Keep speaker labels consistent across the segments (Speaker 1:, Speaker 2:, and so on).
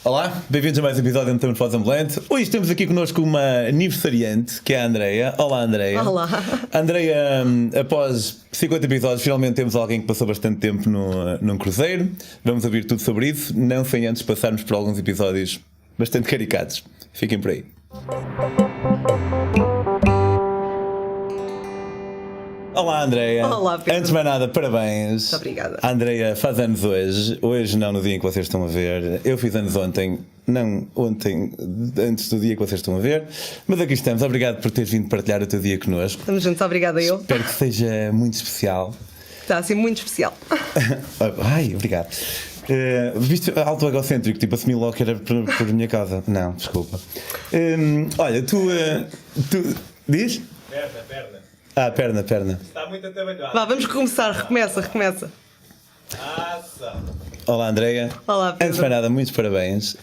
Speaker 1: Olá, bem-vindos a mais um episódio do Metamorfose Ambulante. Hoje temos aqui connosco uma aniversariante, que é a Andreia. Olá, Andreia.
Speaker 2: Olá.
Speaker 1: Andreia, após 50 episódios, finalmente temos alguém que passou bastante tempo num cruzeiro. Vamos ouvir tudo sobre isso, não sem antes passarmos por alguns episódios bastante caricatos. Fiquem por aí. Olá, Andreia.
Speaker 2: Olá, Pedro.
Speaker 1: Antes de mais nada, parabéns.
Speaker 2: Muito obrigada.
Speaker 1: A Andreia faz anos hoje. Hoje não, no dia em que vocês estão a ver. Eu fiz anos ontem. Não ontem, antes do dia que vocês estão a ver. Mas aqui estamos. Obrigado por teres vindo partilhar o teu dia connosco.
Speaker 2: Estamos juntos, obrigada eu.
Speaker 1: Espero que seja muito especial.
Speaker 2: Está a ser muito especial.
Speaker 1: Ai, obrigado. Viste alto egocêntrico, tipo assumi logo que era por minha casa. Não, desculpa. Olha, tu diz?
Speaker 3: Perna.
Speaker 1: Ah, perna.
Speaker 3: Está muito atabalhado.
Speaker 2: Vá, vamos recomeçar, recomeça.
Speaker 1: Olá, Andreia.
Speaker 2: Olá, Pedro.
Speaker 1: Antes de mais nada, muitos parabéns.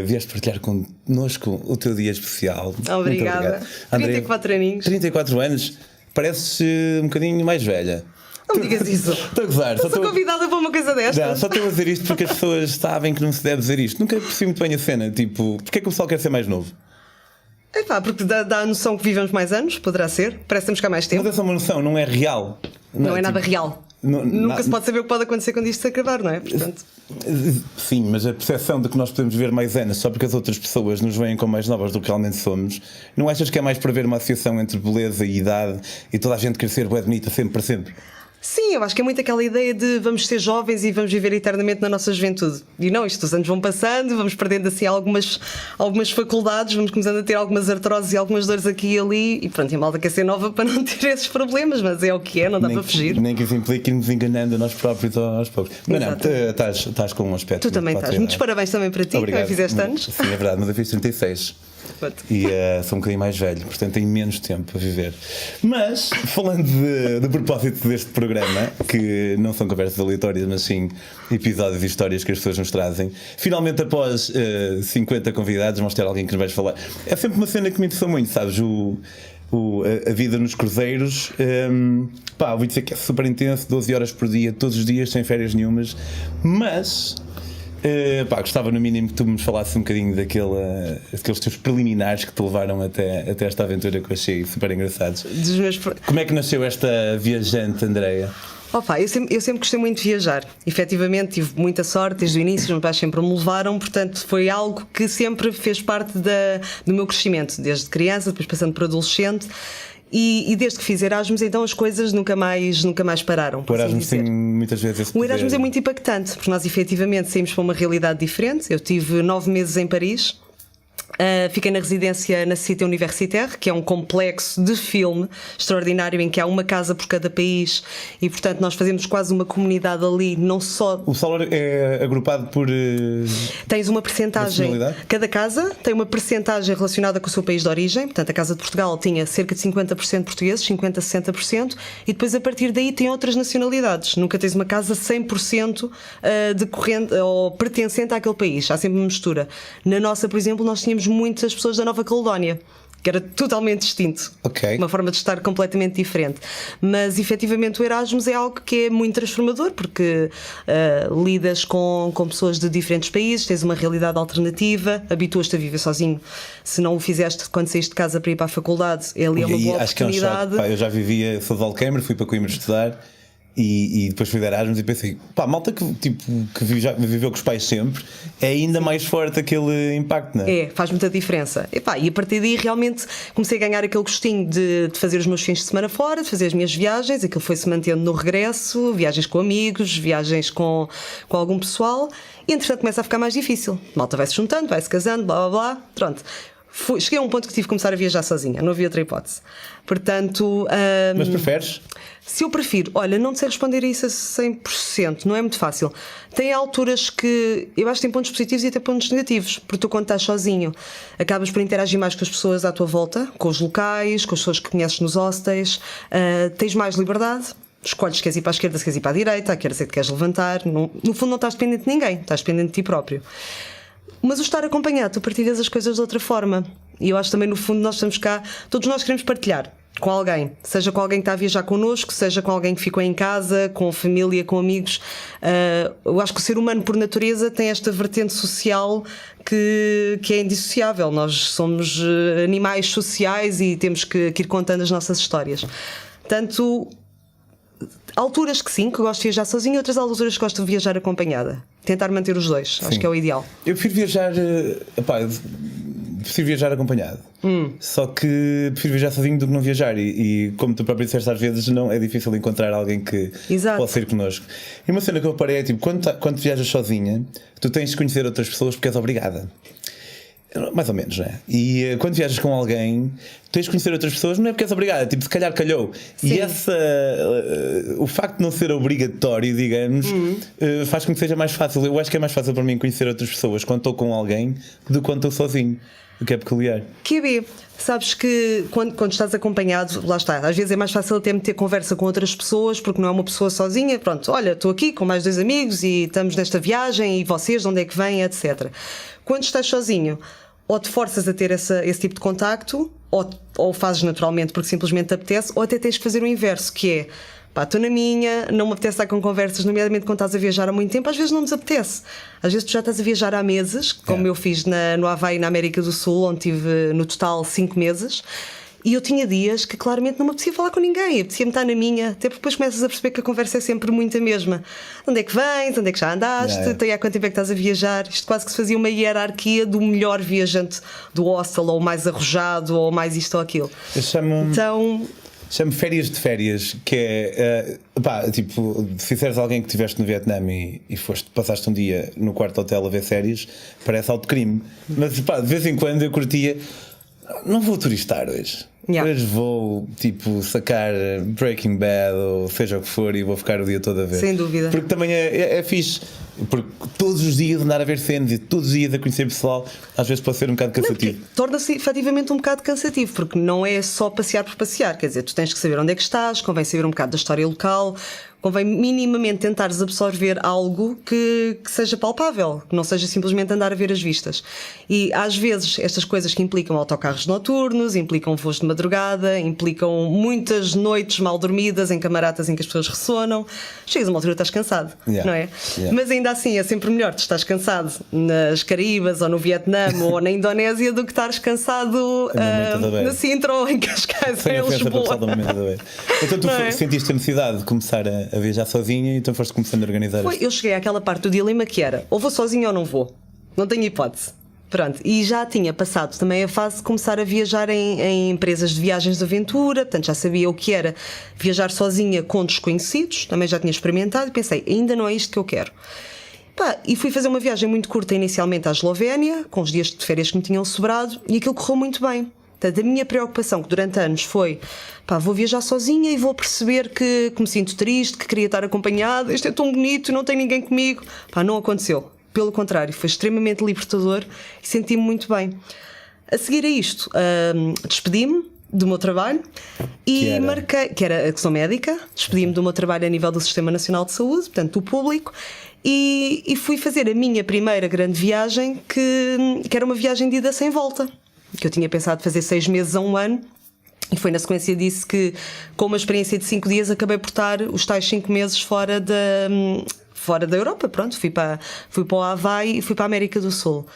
Speaker 1: Vieste partilhar connosco o teu dia especial.
Speaker 2: Obrigada.
Speaker 1: Muito obrigado.
Speaker 2: 34 aninhos.
Speaker 1: 34 anos. Pareces um bocadinho mais velha.
Speaker 2: Não me digas isso.
Speaker 1: Estou a gozar.
Speaker 2: Sou convidada para uma coisa destas.
Speaker 1: Não, só estou a dizer isto porque as pessoas sabem que não se deve dizer isto. Nunca percebi muito bem a cena. Tipo, porque é que o pessoal quer ser mais novo?
Speaker 2: Epá, porque dá a noção que vivemos mais anos, poderá ser. Parece que temos cá mais tempo.
Speaker 1: Mas essa é uma noção, não é real.
Speaker 2: Não é
Speaker 1: tipo,
Speaker 2: nada real.
Speaker 1: Nunca
Speaker 2: se pode saber o que pode acontecer quando isto se acabar, não é? Portanto...
Speaker 1: Sim, mas a percepção de que nós podemos viver mais anos só porque as outras pessoas nos veem como mais novas do que realmente somos, não achas que é mais para ver uma associação entre beleza e idade e toda a gente querer ser bué bonita sempre para sempre?
Speaker 2: Sim, eu acho que é muito aquela ideia de vamos ser jovens e vamos viver eternamente na nossa juventude. E não, isto os anos vão passando, vamos perdendo assim algumas faculdades, vamos começando a ter algumas artroses e algumas dores aqui e ali. E pronto, a malta quer ser nova para não ter esses problemas, mas é o que é, não dá para fugir.
Speaker 1: Nem que isso implique irmos enganando a nós próprios aos poucos. Mas não, estás com um aspecto.
Speaker 2: Tu também estás. Muitos parabéns também para ti,
Speaker 1: obrigado.
Speaker 2: Também fizeste anos.
Speaker 1: Sim, é verdade, mas eu fiz 36. E sou um bocadinho mais velho, portanto tenho menos tempo a viver. Mas, falando de propósito deste programa, que não são conversas aleatórias, mas sim episódios e histórias que as pessoas nos trazem, finalmente após 50 convidados vamos ter alguém que nos vais falar. É sempre uma cena que me interessou muito, sabes? A vida nos cruzeiros, ouvi dizer que é super intenso, 12 horas por dia, todos os dias, sem férias nenhumas, mas... gostava no mínimo que tu me falasses um bocadinho daqueles teus preliminares que te levaram até esta aventura que eu achei super engraçados. Como é que nasceu esta viajante, Andreia?
Speaker 2: Eu sempre gostei muito de viajar. Efetivamente tive muita sorte desde o início, os meus pais sempre me levaram, portanto foi algo que sempre fez parte do meu crescimento, desde criança, depois passando por adolescente. E desde que fiz Erasmus, então as coisas nunca mais pararam.
Speaker 1: O Erasmus tem muitas vezes esse poder.
Speaker 2: O Erasmus é muito impactante, porque nós efetivamente saímos para uma realidade diferente. Eu tive 9 meses em Paris. Fiquei na residência na Cité Universitaire, que é um complexo de filme extraordinário em que há uma casa por cada país e, portanto, nós fazemos quase uma comunidade ali, não só... O
Speaker 1: salário é agrupado por...
Speaker 2: Tens uma percentagem... Cada casa tem uma percentagem relacionada com o seu país de origem, portanto, a Casa de Portugal tinha cerca de 50% portugueses, 50% a 60%, e depois, a partir daí, tem outras nacionalidades. Nunca tens uma casa 100% decorrente ou pertencente àquele país. Há sempre uma mistura. Na nossa, por exemplo, nós tínhamos muitas pessoas da Nova Caledónia, que era totalmente distinto, uma forma de estar completamente diferente. Mas efetivamente o Erasmus é algo que é muito transformador, porque lidas com pessoas de diferentes países, tens uma realidade alternativa, habituas-te a viver sozinho. Se não o fizeste quando saíste de casa para ir para a faculdade, é ali uma boa oportunidade.
Speaker 1: Eu já vivia, sou de Alquemer, fui para Coimbra estudar. E depois fui de Erasmus e pensei, malta que já viveu com os pais sempre, é ainda mais forte aquele impacto, não é?
Speaker 2: É, faz muita diferença. E a partir daí realmente comecei a ganhar aquele gostinho de fazer os meus fins de semana fora, de fazer as minhas viagens, aquilo foi-se mantendo no regresso, viagens com amigos, viagens com algum pessoal, e entretanto começa a ficar mais difícil. A malta vai-se juntando, vai-se casando, blá blá blá, pronto. Cheguei a um ponto que tive que começar a viajar sozinha, não havia outra hipótese. Portanto...
Speaker 1: Mas preferes?
Speaker 2: Se eu prefiro, olha, não te sei responder a isso a 100%, não é muito fácil. Tem alturas que eu acho que tem pontos positivos e até pontos negativos, porque tu, quando estás sozinho, acabas por interagir mais com as pessoas à tua volta, com os locais, com as pessoas que conheces nos hostels, tens mais liberdade. Escolhes se queres ir para a esquerda, se queres ir para a direita, a que queres levantar. No fundo não estás dependente de ninguém, estás dependente de ti próprio. Mas o estar acompanhado, tu partilhas as coisas de outra forma. E eu acho também, no fundo, nós estamos cá, todos nós queremos partilhar. com alguém, seja com alguém que está a viajar connosco, seja com alguém que ficou em casa, com família, com amigos. Eu acho que o ser humano, por natureza, tem esta vertente social que é indissociável. Nós somos animais sociais e temos que ir contando as nossas histórias. Tanto alturas que sim, que gosto de viajar sozinha, outras alturas que gosto de viajar acompanhada. Tentar manter os dois, acho que é o ideal.
Speaker 1: Eu prefiro viajar, prefiro viajar acompanhado. Só que prefiro viajar sozinho do que não viajar. E como tu próprio disseste, às vezes não é difícil encontrar alguém que possa ir connosco. E uma cena que eu reparei é tipo, quando viajas sozinha, tu tens de conhecer outras pessoas porque és obrigada. Mais ou menos, não é? E quando viajas com alguém, tens de conhecer outras pessoas, não é porque és obrigada, tipo, se calhar calhou. Sim. E o facto de não ser obrigatório, digamos, faz com que seja mais fácil. Eu acho que é mais fácil para mim conhecer outras pessoas quando estou com alguém do que quando estou sozinho. O que é peculiar.
Speaker 2: QB, sabes que quando estás acompanhado, lá está, às vezes é mais fácil até ter conversa com outras pessoas, porque não é uma pessoa sozinha. Pronto, olha, estou aqui com mais 2 amigos e estamos nesta viagem e vocês, de onde é que vêm, etc. Quando estás sozinho, ou te forças a ter esse tipo de contacto, ou fazes naturalmente porque simplesmente te apetece, ou até tens que fazer o inverso, que é, pá, estou na minha, não me apetece estar com conversas, nomeadamente quando estás a viajar há muito tempo, às vezes não nos apetece. Às vezes tu já estás a viajar há meses, como eu fiz no Havaí, na América do Sul, onde tive no total 5 meses, e eu tinha dias que claramente não me apetecia falar com ninguém, apetecia-me estar na minha, até porque depois começas a perceber que a conversa é sempre muito a mesma. Onde é que vens? Onde é que já andaste? Há quanto tempo é que estás a viajar? Isto quase que se fazia uma hierarquia do melhor viajante do hostel, ou mais arrojado, ou mais isto ou aquilo.
Speaker 1: Eu chamo férias de férias, que é tipo, se fizeres alguém que estiveste no Vietnã e passaste um dia no quarto hotel a ver séries, parece alto crime. Mas de vez em quando eu curtia, não vou turistar hoje. Hoje vou tipo sacar Breaking Bad ou seja o que for e vou ficar o dia todo a ver.
Speaker 2: Sem dúvida.
Speaker 1: Porque também é fixe. Porque todos os dias andar a ver cenas e todos os dias a conhecer pessoal, às vezes pode ser um bocado cansativo.
Speaker 2: Torna-se efetivamente um bocado cansativo, porque não é só passear por passear. Quer dizer, tu tens que saber onde é que estás, convém saber um bocado da história local, convém minimamente tentares absorver algo que seja palpável, que não seja simplesmente andar a ver as vistas. E às vezes estas coisas que implicam autocarros noturnos, implicam voos de madrugada, implicam muitas noites mal dormidas em camaratas em que as pessoas ressonam. Chegas a uma altura e estás cansado, não é? Mas ainda assim é sempre melhor tu estás cansado nas Caraíbas ou no Vietnã ou na Indonésia do que estares cansado na Sintra ou em Cascais, em Lisboa.
Speaker 1: Então tu sentiste a necessidade de começar a viajar sozinha e então foste começando a organizar
Speaker 2: Eu cheguei àquela parte do dilema que era ou vou sozinha ou não vou, não tenho hipótese. Pronto, e já tinha passado também a fase de começar a viajar em empresas de viagens de aventura, portanto já sabia o que era viajar sozinha com desconhecidos, também já tinha experimentado e pensei, ainda não é isto que eu quero. E fui fazer uma viagem muito curta inicialmente à Eslovénia, com os dias de férias que me tinham sobrado, e aquilo correu muito bem. Portanto, a minha preocupação que durante anos foi vou viajar sozinha e vou perceber que me sinto triste, que queria estar acompanhada, isto é tão bonito, não tem ninguém comigo. Não aconteceu. Pelo contrário, foi extremamente libertador e senti-me muito bem. A seguir a isto, despedi-me do meu trabalho e marquei, que sou médica, despedi-me do meu trabalho a nível do Sistema Nacional de Saúde, portanto do público, e fui fazer a minha primeira grande viagem, que era uma viagem de ida sem volta, que eu tinha pensado fazer 6 meses a 1 ano. E foi na sequência disso que, com uma experiência de 5 dias, acabei por estar os tais 5 meses fora da Europa. Pronto, fui para o Havaí e fui para a América do Sul.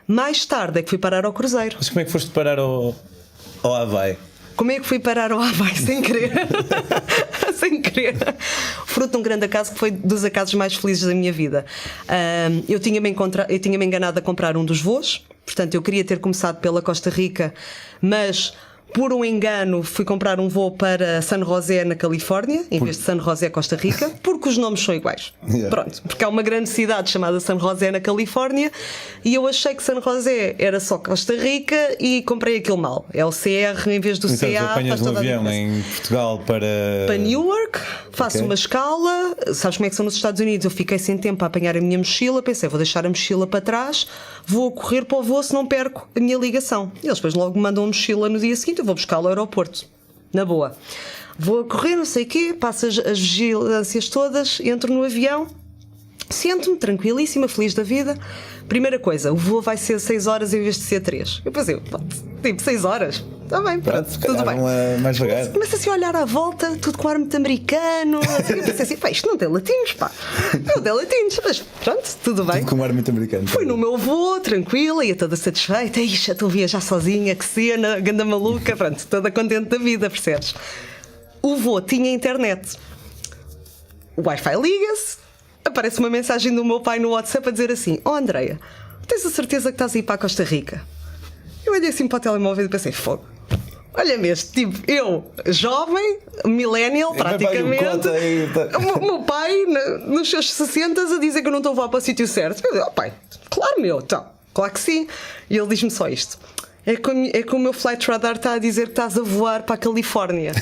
Speaker 2: Mais tarde é que fui parar ao cruzeiro.
Speaker 1: Mas como é que foste parar ao Havaí?
Speaker 2: Como é que fui parar ao Havaí sem querer? Sem querer. Fruto de um grande acaso que foi dos acasos mais felizes da minha vida. Eu tinha-me enganado a comprar um dos voos. Portanto, eu queria ter começado pela Costa Rica, mas por um engano fui comprar um voo para San José, na Califórnia, em vez de San José, Costa Rica, porque os nomes são iguais. Pronto, porque há uma grande cidade chamada San José, na Califórnia, e eu achei que San José era só Costa Rica e comprei aquilo mal. É o CR em vez do CA.
Speaker 1: Então apanhas um avião em Portugal para
Speaker 2: Newark, faço uma escala. Sabes como é que são nos Estados Unidos? Eu fiquei sem tempo a apanhar a minha mochila, pensei, vou deixar a mochila para trás, vou correr para o voo se não perco a minha ligação. E eles depois logo me mandam a mochila no dia seguinte, eu vou buscá-lo ao aeroporto, na boa. Vou a correr, não sei o quê, passo as vigilâncias todas, entro no avião, sento-me tranquilíssima, feliz da vida. Primeira coisa, o voo vai ser 6 horas em vez de ser 3. Eu pensei, tipo, 6 horas? está bem, pronto, tudo bem.
Speaker 1: Mais vagar.
Speaker 2: Começa assim a olhar à volta, tudo com ar muito americano. Eu pensei assim, pá, isto não tem latinos, pá. Não tem latinos, mas pronto, tudo bem.
Speaker 1: Tudo com ar muito americano.
Speaker 2: Fui no meu voo, tranquila, ia toda satisfeita. Ixi, estou a viajar sozinha, que cena, ganda maluca, pronto, toda contente da vida, percebes? O voo tinha internet. O Wi-Fi liga-se, aparece uma mensagem do meu pai no WhatsApp a dizer assim: "Oh Andreia, tens a certeza que estás a ir para a Costa Rica?" Eu olhei assim para o telemóvel e pensei: fogo. Olha-me este, tipo, eu, jovem, millennial, praticamente, o meu pai, nos seus 60, a dizer que eu não estou a voar para o sítio certo. Eu digo: "Oh pai, claro meu, então, claro que sim." E ele diz-me só isto: é que o meu flight radar está a dizer que estás a voar para a Califórnia."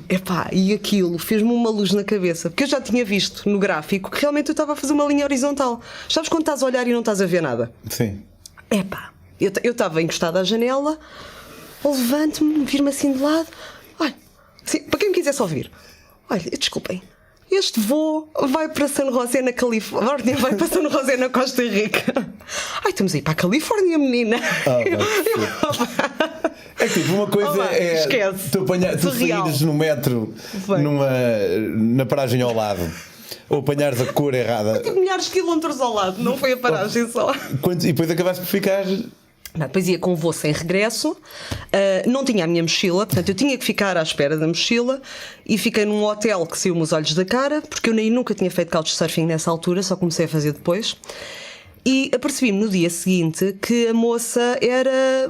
Speaker 2: Epá, e aquilo fez-me uma luz na cabeça, porque eu já tinha visto no gráfico que realmente eu estava a fazer uma linha horizontal. Sabes quando estás a olhar e não estás a ver nada?
Speaker 1: Sim.
Speaker 2: Epá, eu estava encostada à janela, levanto-me, vir-me assim de lado. Olha, assim, para quem me quisesse ouvir, olha, desculpem, este voo vai para San José na Califórnia, vai para San José na Costa Rica. Ai, estamos aí para a Califórnia, menina.
Speaker 1: É tipo, uma coisa
Speaker 2: esquece.
Speaker 1: Tu saíres no metro na paragem ao lado, ou apanhares a cor errada.
Speaker 2: Tive milhares de quilómetros ao lado, não foi a paragem só.
Speaker 1: E depois acabaste por ficar.
Speaker 2: Depois ia com o voo sem regresso, não tinha a minha mochila, portanto eu tinha que ficar à espera da mochila, e fiquei num hotel que saiu-me os olhos da cara, porque eu nem nunca tinha feito couchsurfing nessa altura, só comecei a fazer depois. E apercebi-me no dia seguinte que a moça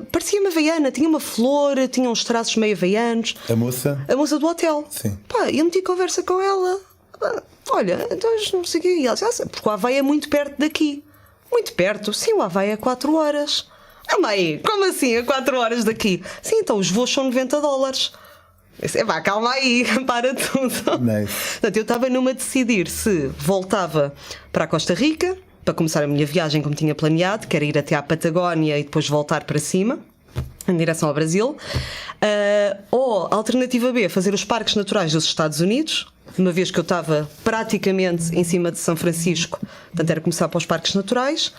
Speaker 2: parecia-me havaiana, tinha uma flor, tinha uns traços meio havaianos.
Speaker 1: A moça?
Speaker 2: A moça do hotel.
Speaker 1: Sim.
Speaker 2: Pá, eu meti conversa com ela. Olha, então não sei o quê. E ela disse: porque o Havaí é muito perto daqui. Muito perto? Sim, o Havaí é 4 horas. Mãe, como assim, a 4 horas daqui? Sim, então os voos são $90. Eu disse: vá, calma aí, para tudo.
Speaker 1: Nice.
Speaker 2: Portanto, eu estava numa a decidir se voltava para a Costa Rica, para começar a minha viagem como tinha planeado, que era ir até à Patagónia e depois voltar para cima, em direção ao Brasil, ou alternativa B, fazer os parques naturais dos Estados Unidos, uma vez que eu estava praticamente em cima de São Francisco, portanto era começar para os parques naturais,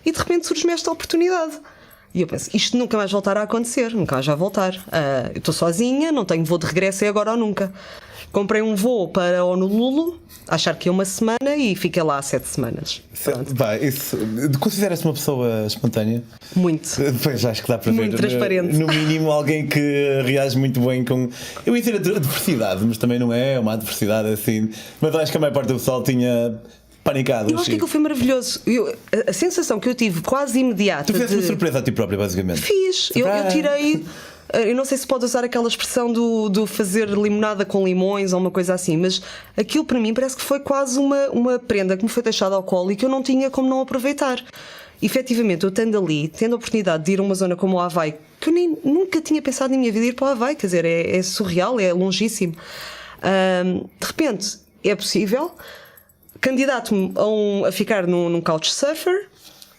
Speaker 2: e de repente surge-me esta oportunidade. E eu penso: isto nunca mais voltará a acontecer, nunca mais vai voltar. Eu estou sozinha, não tenho voo de regresso, é agora ou nunca. Comprei um voo para Honolulu, achar que ia uma semana, e fiquei lá 7 semanas.
Speaker 1: Considera-se uma pessoa espontânea?
Speaker 2: Muito.
Speaker 1: Pois, acho que dá para ver.
Speaker 2: Muito transparente.
Speaker 1: No mínimo, alguém que reage muito bem com. Eu ia dizer adversidade, mas também não é uma adversidade assim. Mas acho que a maior parte do pessoal tinha panicado.
Speaker 2: Eu acho que aquilo foi maravilhoso. A sensação que eu tive quase imediata.
Speaker 1: Tu fizeste uma surpresa a ti própria, basicamente.
Speaker 2: Fiz. Eu tirei. Eu não sei se pode usar aquela expressão do fazer limonada com limões ou uma coisa assim, mas aquilo para mim parece que foi quase uma prenda que me foi deixada ao colo e que eu não tinha como não aproveitar. E, efetivamente, eu estando ali, tendo a oportunidade de ir a uma zona como o Havaí, que eu nunca tinha pensado na minha vida ir para o Havaí, quer dizer, é surreal, é longíssimo. De repente, é possível. Candidato-me a ficar num couchsurfer.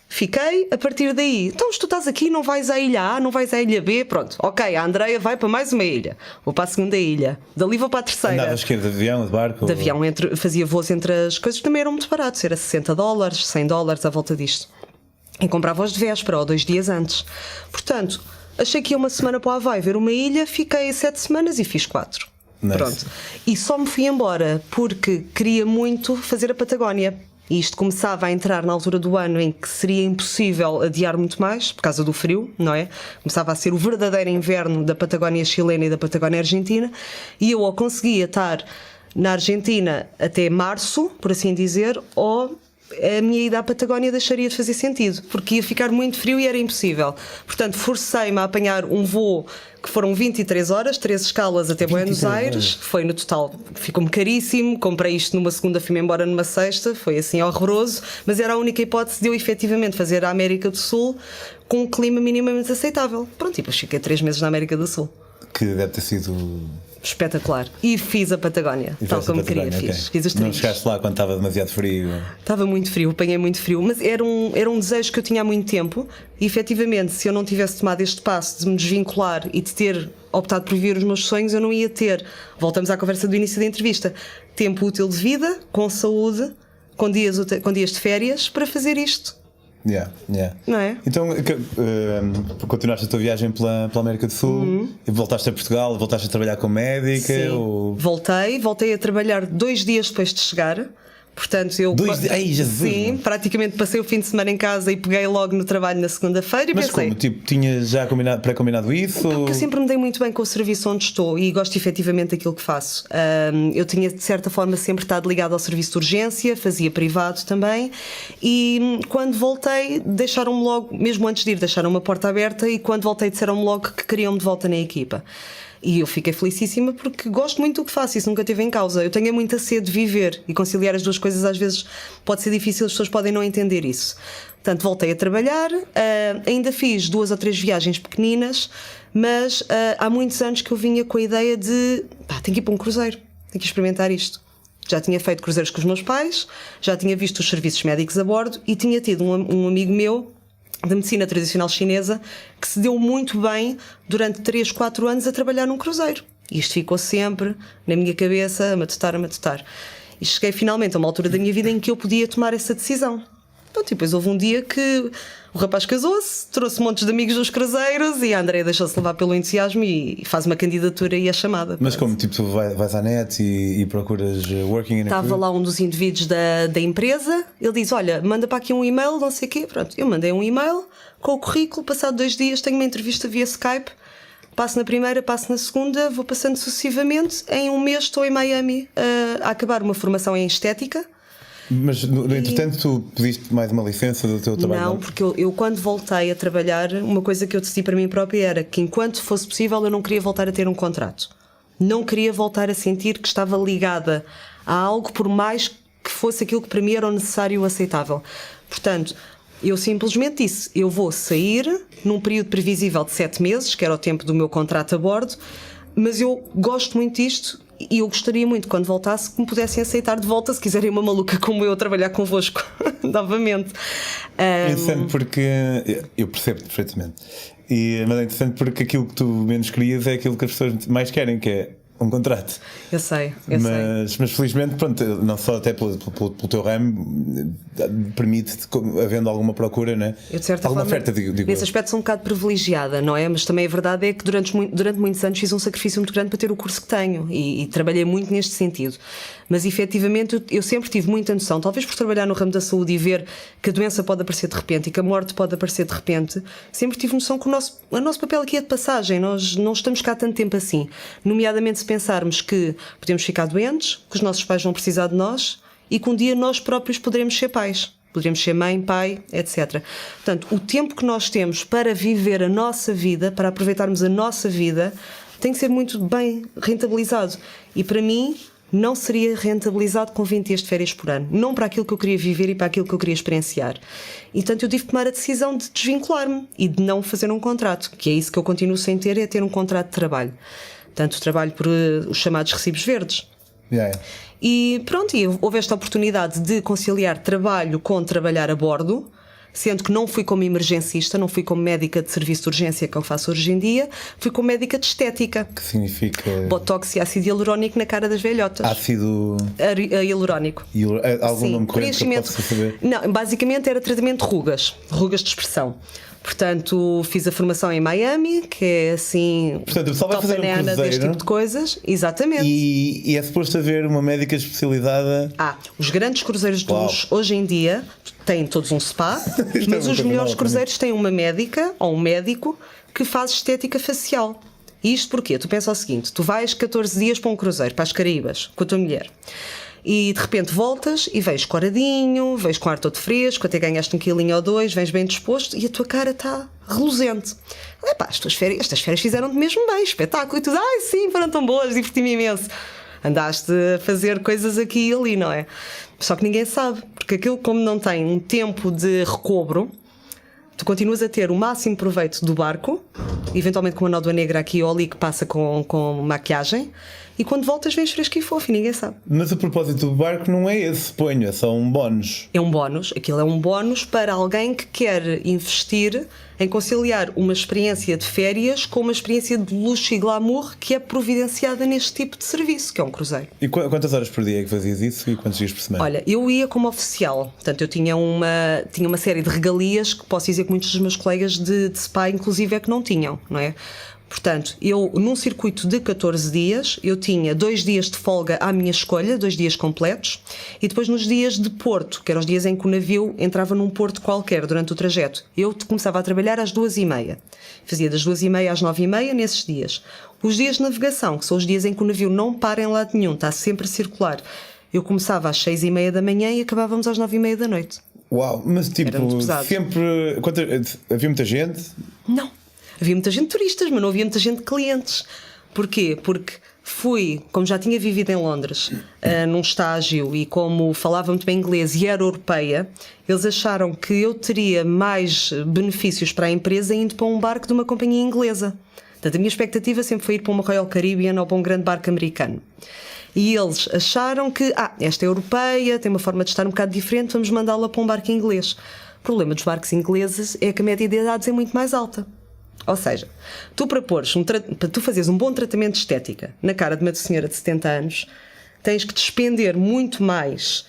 Speaker 2: Fiquei, a partir daí, então se tu estás aqui, não vais à ilha A, não vais à ilha B, pronto, ok, a Andreia vai para mais uma ilha, vou para a segunda ilha, dali vou para a terceira.
Speaker 1: Andavas de avião, de barco?
Speaker 2: De avião, fazia voos entre as coisas, também eram muito baratos, era $60, $100 à volta disto. E comprava-os de véspera ou 2 dias antes. Portanto, achei que ia uma semana para o Havaí ver uma ilha, fiquei 7 semanas e fiz 4.
Speaker 1: Nice.
Speaker 2: Pronto. E só me fui embora porque queria muito fazer a Patagónia. E isto começava a entrar na altura do ano em que seria impossível adiar muito mais, por causa do frio, não é? Começava a ser o verdadeiro inverno da Patagónia chilena e da Patagónia argentina, e eu ou conseguia estar na Argentina até março, por assim dizer, ou a minha ida à Patagónia deixaria de fazer sentido, porque ia ficar muito frio e era impossível. Portanto, forcei-me a apanhar um voo que foram 23 horas, 3 escalas até Buenos Aires. Foi no total, ficou-me caríssimo. Comprei isto numa segunda, fui-me embora numa sexta. Foi assim horroroso, mas era a única hipótese de eu efetivamente fazer a América do Sul com um clima minimamente aceitável. Pronto, e depois fiquei 3 meses na América do Sul.
Speaker 1: Que deve ter sido
Speaker 2: espetacular. E fiz a Patagónia, tal como queria.
Speaker 1: Okay.
Speaker 2: Fiz os trilhos.
Speaker 1: Não chegaste lá quando estava demasiado frio?
Speaker 2: Estava muito frio, apanhei muito frio, mas era um desejo que eu tinha há muito tempo, e efetivamente, se eu não tivesse tomado este passo de me desvincular e de ter optado por viver os meus sonhos, eu não ia ter, voltamos à conversa do início da entrevista, tempo útil de vida, com saúde, com dias de férias, para fazer isto. Não é?
Speaker 1: Então continuaste a tua viagem pela América do Sul e voltaste a Portugal, voltaste a trabalhar como médica?
Speaker 2: Sim.
Speaker 1: Ou...
Speaker 2: Voltei a trabalhar 2 dias depois de chegar. Portanto, eu
Speaker 1: Jesus,
Speaker 2: praticamente passei o fim de semana em casa e peguei logo no trabalho na segunda-feira e
Speaker 1: Mas
Speaker 2: pensei...
Speaker 1: como? Tipo, tinhas já pré-combinado isso?
Speaker 2: Porque eu sempre me dei muito bem com o serviço onde estou e gosto efetivamente daquilo que faço. Eu tinha, de certa forma, sempre estado ligado ao serviço de urgência, fazia privado também, e quando voltei, deixaram-me logo, mesmo antes de ir, deixaram-me a porta aberta, e quando voltei disseram-me logo que queriam-me de volta na equipa. E eu fiquei felicíssima porque gosto muito do que faço, isso nunca teve em causa. Eu tenho muita sede de viver e conciliar as duas coisas às vezes pode ser difícil, as pessoas podem não entender isso. Portanto, voltei a trabalhar, ainda fiz 2 ou 3 viagens pequeninas, mas há muitos anos que eu vinha com a ideia de tenho que ir para um cruzeiro, tenho que experimentar isto. Já tinha feito cruzeiros com os meus pais, já tinha visto os serviços médicos a bordo e tinha tido um amigo meu da medicina tradicional chinesa que se deu muito bem durante 3, 4 anos a trabalhar num cruzeiro. E isto ficou sempre na minha cabeça, a matutar. E cheguei finalmente a uma altura da minha vida em que eu podia tomar essa decisão. Pronto, e depois houve um dia que o rapaz casou-se, trouxe montes de amigos dos cruzeiros e a Andréia deixou-se levar pelo entusiasmo e faz uma candidatura e é chamada.
Speaker 1: Mas como? Tipo, tu vais à net e procuras working in a
Speaker 2: Estava lá um dos indivíduos da empresa, ele diz, olha, manda para aqui um e-mail, não sei o quê. Pronto, eu mandei um e-mail com o currículo, passado 2 dias tenho uma entrevista via Skype, passo na primeira, passo na segunda, vou passando sucessivamente, em 1 mês estou em Miami a acabar uma formação em estética.
Speaker 1: Mas no entretanto tu pediste mais uma licença do teu trabalho?
Speaker 2: Não, porque eu quando voltei a trabalhar, uma coisa que eu decidi para mim própria era que enquanto fosse possível eu não queria voltar a ter um contrato. Não queria voltar a sentir que estava ligada a algo por mais que fosse aquilo que para mim era o necessário e o aceitável. Portanto, eu simplesmente disse, eu vou sair num período previsível de 7 meses, que era o tempo do meu contrato a bordo, mas eu gosto muito disto. E eu gostaria muito, quando voltasse, que me pudessem aceitar de volta, se quiserem uma maluca como eu trabalhar convosco novamente.
Speaker 1: É interessante porque eu percebo perfeitamente. Mas é interessante porque aquilo que tu menos querias é aquilo que as pessoas mais querem, que é um contrato.
Speaker 2: Eu sei.
Speaker 1: Mas felizmente, pronto, não só até pelo teu ramo, permite-te, havendo alguma procura, não é?
Speaker 2: Eu, de certa
Speaker 1: alguma
Speaker 2: forma,
Speaker 1: oferta, digo
Speaker 2: nesse aspecto sou um bocado privilegiada, não é? Mas também a verdade é que durante muitos anos fiz um sacrifício muito grande para ter o curso que tenho e trabalhei muito neste sentido. Mas efetivamente eu sempre tive muita noção, talvez por trabalhar no ramo da saúde e ver que a doença pode aparecer de repente e que a morte pode aparecer de repente, sempre tive noção que o nosso papel aqui é de passagem, nós não estamos cá tanto tempo assim, nomeadamente se pensarmos que podemos ficar doentes, que os nossos pais vão precisar de nós e que um dia nós próprios poderemos ser pais, poderemos ser mãe, pai, etc. Portanto, o tempo que nós temos para viver a nossa vida, para aproveitarmos a nossa vida, tem que ser muito bem rentabilizado. E para mim, não seria rentabilizado com 20 dias de férias por ano. Não para aquilo que eu queria viver e para aquilo que eu queria experienciar. E, portanto, eu tive que tomar a decisão de desvincular-me e de não fazer um contrato, que é isso que eu continuo sem ter, é ter um contrato de trabalho. Portanto, trabalho por os chamados recibos verdes. E pronto, e houve esta oportunidade de conciliar trabalho com trabalhar a bordo, sendo que não fui como emergencista, não fui como médica de serviço de urgência que eu faço hoje em dia, fui como médica de estética.
Speaker 1: Que significa?
Speaker 2: Botox e ácido hialurónico na cara das velhotas.
Speaker 1: Ácido...
Speaker 2: hialurónico.
Speaker 1: Algum nome correto que eu possa saber?
Speaker 2: Não, basicamente era tratamento de rugas de expressão. Portanto, fiz a formação em Miami, que é assim,
Speaker 1: portanto, só vai fazer um cruzeiro
Speaker 2: deste tipo de coisas. Exatamente.
Speaker 1: E é suposto haver uma médica especializada.
Speaker 2: Os grandes cruzeiros de luxo hoje em dia têm todos um spa, mas os melhores cruzeiros têm uma médica ou um médico que faz estética facial. E isto porquê? Tu pensa o seguinte, tu vais 14 dias para um cruzeiro, para as Caraíbas, com a tua mulher. E de repente voltas e vens coradinho, vens com ar todo fresco, até ganhaste 1 quilinho ou 2, vens bem disposto e a tua cara está reluzente. Estas férias fizeram-te mesmo bem, espetáculo. E tu, sim, foram tão boas, diverti-me imenso. Andaste a fazer coisas aqui e ali, não é? Só que ninguém sabe, porque aquilo, como não tem um tempo de recobro, Tu continuas a ter o máximo proveito do barco, eventualmente com uma nódoa negra aqui ou ali que passa com maquiagem, e quando voltas vens fresco e fofo e ninguém sabe.
Speaker 1: Mas o propósito do barco não é esse, suponho, é só um bónus.
Speaker 2: É um bónus, aquilo é um bónus para alguém que quer investir em conciliar uma experiência de férias com uma experiência de luxo e glamour que é providenciada neste tipo de serviço, que é um cruzeiro.
Speaker 1: E quantas horas por dia é que fazias isso e quantos dias por semana?
Speaker 2: Olha, eu ia como oficial, portanto eu tinha uma série de regalias que posso dizer que muitos dos meus colegas de spa inclusive é que não tinham, não é? Portanto, eu num circuito de 14 dias, eu tinha 2 dias de folga à minha escolha, 2 dias completos, e depois nos dias de porto, que eram os dias em que o navio entrava num porto qualquer durante o trajeto, eu começava a trabalhar às 2h30. Fazia das 2h30 às 9h30 nesses dias. Os dias de navegação, que são os dias em que o navio não para em lado nenhum, está sempre a circular, eu começava às 6h30 da manhã e acabávamos às 9h30 da noite.
Speaker 1: Uau, mas tipo, sempre... Havia muita gente?
Speaker 2: Não. Havia muita gente de turistas, mas não havia muita gente de clientes. Porquê? Porque fui, como já tinha vivido em Londres, num estágio, e como falava muito bem inglês e era europeia, eles acharam que eu teria mais benefícios para a empresa indo para um barco de uma companhia inglesa. Portanto, a minha expectativa sempre foi ir para uma Royal Caribbean ou para um grande barco americano. E eles acharam que, esta é europeia, tem uma forma de estar um bocado diferente, vamos mandá-la para um barco inglês. O problema dos barcos ingleses é que a média de idades é muito mais alta. Ou seja, tu para tu fazeres um bom tratamento de estética na cara de uma senhora de 70 anos, tens que despender muito mais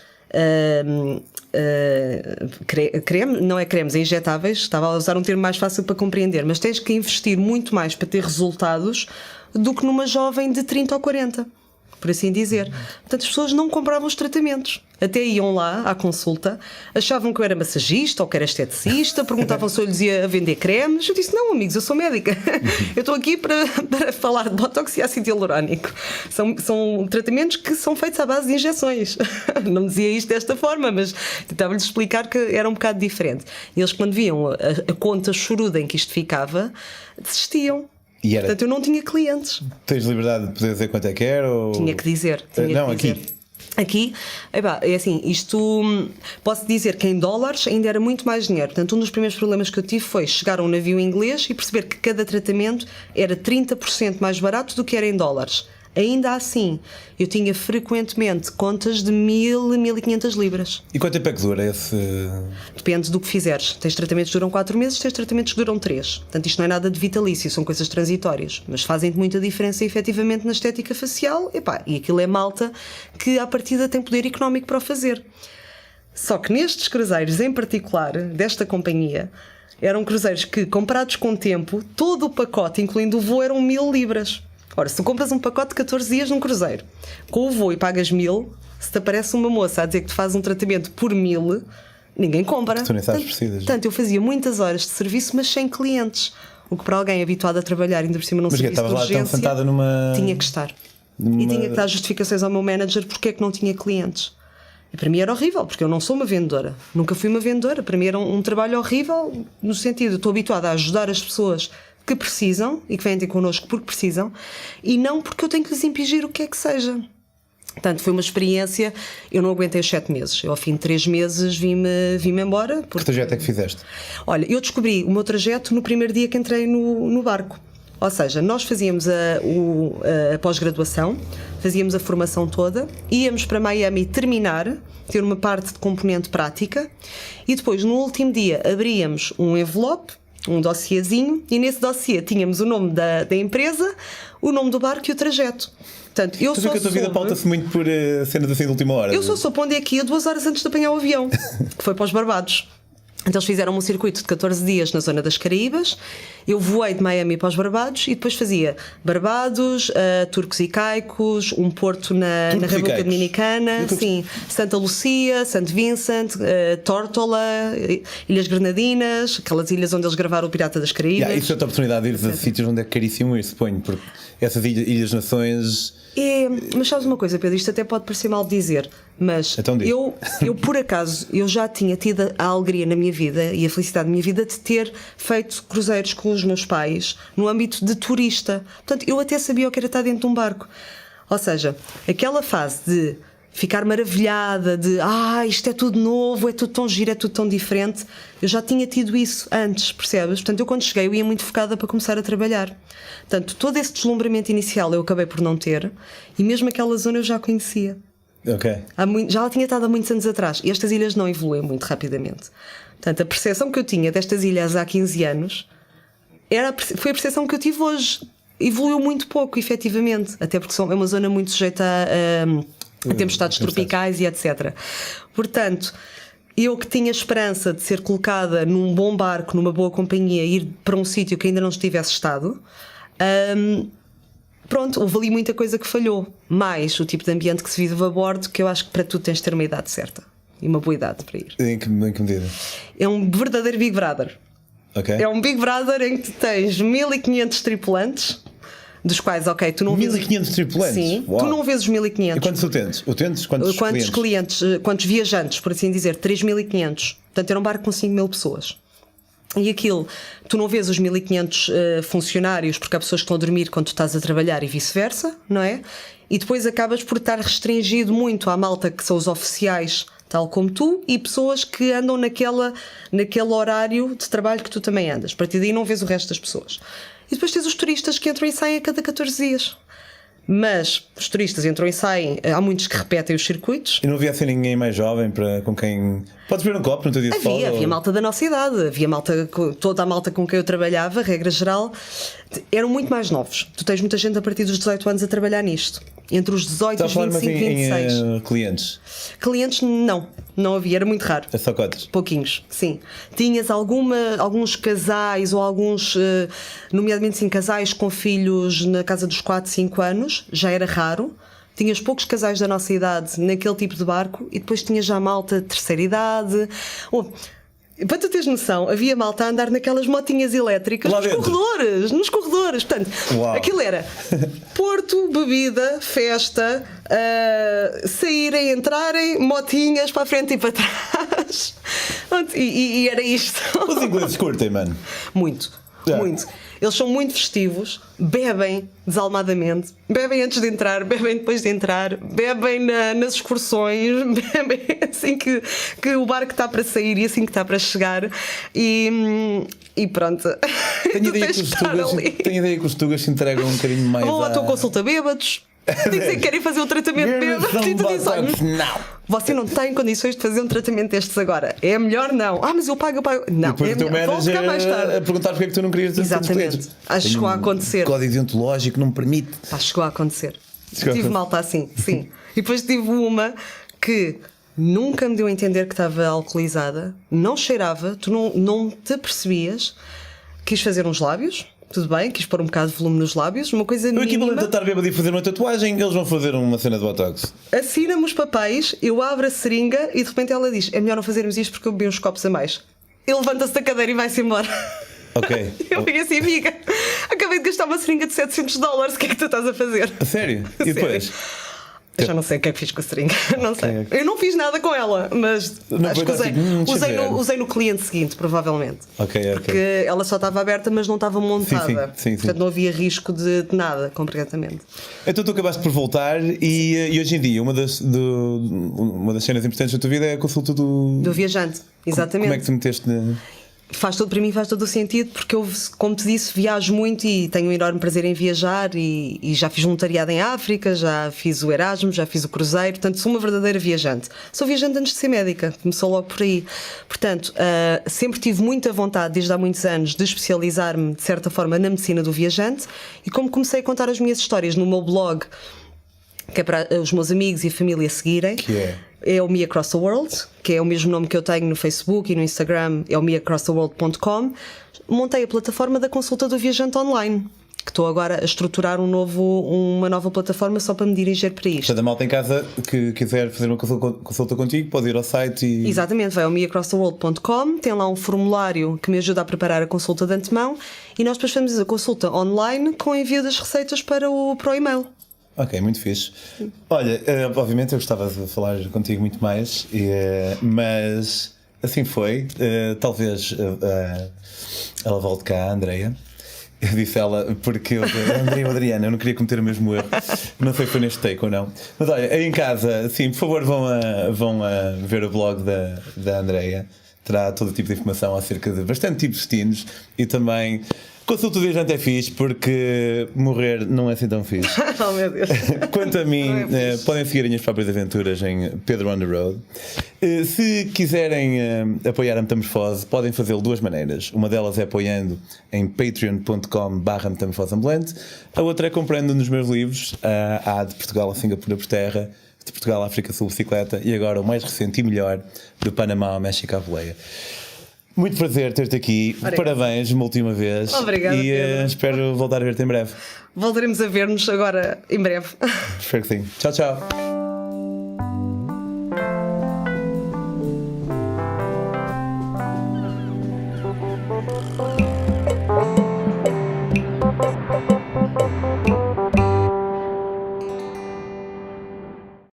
Speaker 2: creme, não é cremes, é injetáveis, estava a usar um termo mais fácil para compreender, mas tens que investir muito mais para ter resultados do que numa jovem de 30 ou 40. Por assim dizer. Portanto, as pessoas não compravam os tratamentos. Até iam lá à consulta, achavam que eu era massagista ou que era esteticista, perguntavam se eu lhes ia vender cremes. Eu disse, não amigos, eu sou médica. Eu estou aqui para falar de botox e ácido hialurónico. São tratamentos que são feitos à base de injeções. Não dizia isto desta forma, mas tentava-lhes explicar que era um bocado diferente. E eles, quando viam a conta choruda em que isto ficava, desistiam. Portanto, eu não tinha clientes.
Speaker 1: Tens liberdade de poder dizer quanto é que era? Ou...
Speaker 2: Tinha que dizer. Aqui, é assim, isto posso dizer que em dólares ainda era muito mais dinheiro. Portanto, um dos primeiros problemas que eu tive foi chegar a um navio inglês e perceber que cada tratamento era 30% mais barato do que era em dólares. Ainda assim, eu tinha frequentemente contas de 1.000, 1.500 libras.
Speaker 1: E quanto tempo é que dura esse...
Speaker 2: Depende do que fizeres. Tens tratamentos que duram 4 meses, tens tratamentos que duram 3. Portanto, isto não é nada de vitalício, são coisas transitórias. Mas fazem-te muita diferença, efetivamente, na estética facial. E aquilo é malta que, à partida, tem poder económico para o fazer. Só que nestes cruzeiros, em particular, desta companhia, eram cruzeiros que, comparados com o tempo, todo o pacote, incluindo o voo, eram 1.000 libras. Ora, se tu compras um pacote de 14 dias num cruzeiro, com o voo e pagas 1.000, se te aparece uma moça a dizer que tu fazes um tratamento por 1.000, ninguém compra.
Speaker 1: Tu nem sabes precisas.
Speaker 2: Portanto, eu fazia muitas horas de serviço, mas sem clientes. O que para alguém habituado a trabalhar, ainda por cima num serviço de urgência,
Speaker 1: lá sentada numa...
Speaker 2: tinha que estar. E tinha que dar justificações ao meu manager porque é que não tinha clientes. E para mim era horrível, porque eu não sou uma vendedora. Nunca fui uma vendedora. Para mim era um trabalho horrível, no sentido, estou habituada a ajudar as pessoas que precisam e que vêm ter connosco porque precisam, e não porque eu tenho que lhes impingir o que é que seja. Portanto, foi uma experiência. Eu não aguentei os 7 meses. Eu, ao fim de 3 meses, vim-me embora.
Speaker 1: Que trajeto é que fizeste?
Speaker 2: Olha, eu descobri o meu trajeto no primeiro dia que entrei no barco. Ou seja, nós fazíamos a pós-graduação, fazíamos a formação toda, íamos para Miami terminar, ter uma parte de componente prática, e depois, no último dia, abríamos um envelope, um dossiezinho, e nesse dossiê tínhamos o nome da empresa, o nome do barco e o trajeto. Portanto, eu só
Speaker 1: que a tua vida pauta-se muito por cenas assim de última hora.
Speaker 2: Eu só soube onde é que ia 2 horas antes de apanhar o avião, que foi para os Barbados. Então eles fizeram um circuito de 14 dias na zona das Caraíbas. Eu voei de Miami para os Barbados e depois fazia Barbados, Turcos e Caicos, um porto na República Dominicana, sim, Santa Lucia, Santo Vincent, Tórtola, Ilhas Grenadinas, aquelas ilhas onde eles gravaram o Pirata das Caraíbas.
Speaker 1: Isso é outra oportunidade de ir a sítios onde é caríssimo ir, suponho, porque essas ilhas-nações...
Speaker 2: Mas sabes uma coisa, Pedro, isto até pode parecer mal dizer, mas então eu por acaso, eu já tinha tido a alegria na minha vida e a felicidade na minha vida de ter feito cruzeiros com os meus pais no âmbito de turista. Portanto, eu até sabia o que era estar dentro de um barco. Ou seja, aquela fase de ficar maravilhada de isto é tudo novo, é tudo tão giro, é tudo tão diferente. Eu já tinha tido isso antes, percebes? Portanto, eu quando cheguei eu ia muito focada para começar a trabalhar. Portanto, todo esse deslumbramento inicial eu acabei por não ter, e mesmo aquela zona eu já conhecia.
Speaker 1: Ok.
Speaker 2: Já lá tinha estado há muitos anos atrás, e estas ilhas não evoluem muito rapidamente. Portanto, a percepção que eu tinha destas ilhas há 15 anos foi a percepção que eu tive hoje. Evoluiu muito pouco, efetivamente, até porque é uma zona muito sujeita a tempestades tropicais e etc. Portanto, eu que tinha esperança de ser colocada num bom barco, numa boa companhia, ir para um sítio que ainda não estivesse estado, pronto, houve ali muita coisa que falhou. Mais o tipo de ambiente que se vive a bordo, que eu acho que para tudo tens de ter uma idade certa e uma boa idade para ir.
Speaker 1: Em que medida?
Speaker 2: É um verdadeiro Big Brother.
Speaker 1: Okay.
Speaker 2: É um Big Brother em que tu tens 1500 tripulantes, dos quais, ok, tu não
Speaker 1: 1500 tripulantes?
Speaker 2: Sim,
Speaker 1: Uau.
Speaker 2: tu não vês os 1500.
Speaker 1: E quantos utentes? Quantos
Speaker 2: clientes? Quantos viajantes, por assim dizer? 3500. Portanto, era um barco com 5000 pessoas. E aquilo, tu não vês os 1500 funcionários, porque há pessoas que estão a dormir quando tu estás a trabalhar e vice-versa, não é? E depois acabas por estar restringido muito à malta que são os oficiais, tal como tu, e pessoas que andam naquele horário de trabalho que tu também andas. A partir daí não vês o resto das pessoas. E depois tens os turistas que entram e saem a cada 14 dias. Mas os turistas entram e saem, há muitos que repetem os circuitos.
Speaker 1: E não havia assim ninguém mais jovem com quem... Podes beber um copo no teu dia de folga?
Speaker 2: Havia malta da nossa idade, havia malta, toda a malta com quem eu trabalhava, regra geral, eram muito mais novos. Tu tens muita gente a partir dos 18 anos a trabalhar nisto. Entre os 18 e os 25 e 26.
Speaker 1: Em clientes?
Speaker 2: Clientes não havia, era muito raro.
Speaker 1: É só cotas?
Speaker 2: Pouquinhos, sim. Tinhas alguns casais ou alguns, nomeadamente sim, casais com filhos na casa dos 4, 5 anos, já era raro. Tinhas poucos casais da nossa idade naquele tipo de barco e depois tinhas já malta de terceira idade. Para tu teres noção, havia malta a andar naquelas motinhas elétricas nos corredores. Portanto,
Speaker 1: uau.
Speaker 2: Aquilo era Porto, bebida, festa, saírem, entrarem, motinhas para a frente e para trás. E era isto.
Speaker 1: Os ingleses curtem, mano.
Speaker 2: Muito. Eles são muito festivos, bebem desalmadamente, bebem antes de entrar, bebem depois de entrar, bebem nas excursões, bebem assim que o barco está para sair e assim que está para chegar. E pronto.
Speaker 1: Tenho ideia que os tugas se entregam um bocadinho mais.
Speaker 2: Vão à tua consulta bêbados. Dizem que querem fazer um tratamento bêbado. E tu dizes: olha,
Speaker 1: não,
Speaker 2: você não tem condições de fazer um tratamento destes agora. É melhor não. Mas eu pago. Não,
Speaker 1: depois
Speaker 2: é
Speaker 1: o teu manager
Speaker 2: mais tarde
Speaker 1: a perguntar porque é que tu não querias ter
Speaker 2: exatamente. Acho que chegou a acontecer.
Speaker 1: O código deontológico não me permite.
Speaker 2: Chegou a acontecer. Tive malta assim, sim. E depois tive uma que nunca me deu a entender que estava alcoolizada, não cheirava, tu não te percebias, quis fazer uns lábios. Tudo bem, quis pôr um bocado de volume nos lábios, uma coisa mínima.
Speaker 1: O equivalente a estar bêbado e fazer uma tatuagem, eles vão fazer uma cena de botox.
Speaker 2: Assina-me os papéis, eu abro a seringa e de repente ela diz: é melhor não fazermos isto porque eu bebi uns copos a mais. Ele levanta-se da cadeira e vai-se embora.
Speaker 1: Ok.
Speaker 2: Eu fiquei assim: amiga, acabei de gastar uma seringa de $700, o que é que tu estás a fazer?
Speaker 1: A sério? E depois?
Speaker 2: Eu já não sei o que é que fiz com a seringa. Não sei.
Speaker 1: Okay.
Speaker 2: Eu não fiz nada com ela, mas
Speaker 1: não
Speaker 2: acho que usei no cliente seguinte, provavelmente. Porque ela só estava aberta, mas não estava montada.
Speaker 1: Sim.
Speaker 2: Portanto, não havia risco de nada, completamente.
Speaker 1: Então tu acabaste por voltar e hoje em dia uma das cenas importantes da tua vida é a consulta do
Speaker 2: viajante. Exatamente.
Speaker 1: Como é que tu meteste
Speaker 2: Para mim faz todo o sentido, porque eu, como te disse, viajo muito e tenho um enorme prazer em viajar e já fiz voluntariado em África, já fiz o Erasmus, já fiz o cruzeiro, portanto sou uma verdadeira viajante. Sou viajante antes de ser médica, começou logo por aí. Portanto, sempre tive muita vontade, desde há muitos anos, de especializar-me, de certa forma, na medicina do viajante, e como comecei a contar as minhas histórias no meu blog, que é para os meus amigos e a família seguirem,
Speaker 1: que
Speaker 2: é o Me Across the World, que é o mesmo nome que eu tenho no Facebook e no Instagram, é o meacrosstheworld.com. Montei a plataforma da consulta do viajante online, que estou agora a estruturar uma nova plataforma só para me dirigir para isto.
Speaker 1: Portanto, a malta em casa que quiser fazer uma consulta contigo pode ir ao site e...
Speaker 2: Exatamente, vai ao meacrosstheworld.com, tem lá um formulário que me ajuda a preparar a consulta de antemão e nós depois fazemos a consulta online com envio das receitas para o e-mail.
Speaker 1: Ok, muito fixe. Olha, obviamente eu gostava de falar contigo muito mais, mas assim foi. Talvez ela volte cá, a Andreia. disse ela, porque André ou Adriana, eu não queria cometer o mesmo erro. Não sei se foi neste take ou não. Mas olha, aí em casa, sim, por favor, vão a ver o blog da Andreia. Terá todo tipo de informação acerca de bastante tipos de destinos e também consulta o Viajante é fixe, porque morrer não é assim tão fixe.
Speaker 2: Oh meu Deus.
Speaker 1: Quanto a mim, podem seguir as minhas próprias aventuras em Pedro on the Road. Se quiserem apoiar a Metamorfose, podem fazê-lo de duas maneiras. Uma delas é apoiando em patreon.com/metamorfoseambulante. A outra é comprando nos meus livros. Há de Portugal a Singapura por terra, de Portugal à África Sul bicicleta e agora o mais recente e melhor, do Panamá ao México à boleia. Muito prazer ter-te aqui. Obrigada. Parabéns uma última vez.
Speaker 2: Obrigada,
Speaker 1: e espero voltar a ver-te em breve.
Speaker 2: Voltaremos a ver-nos agora em breve.
Speaker 1: Espero que sim. Tchau, tchau.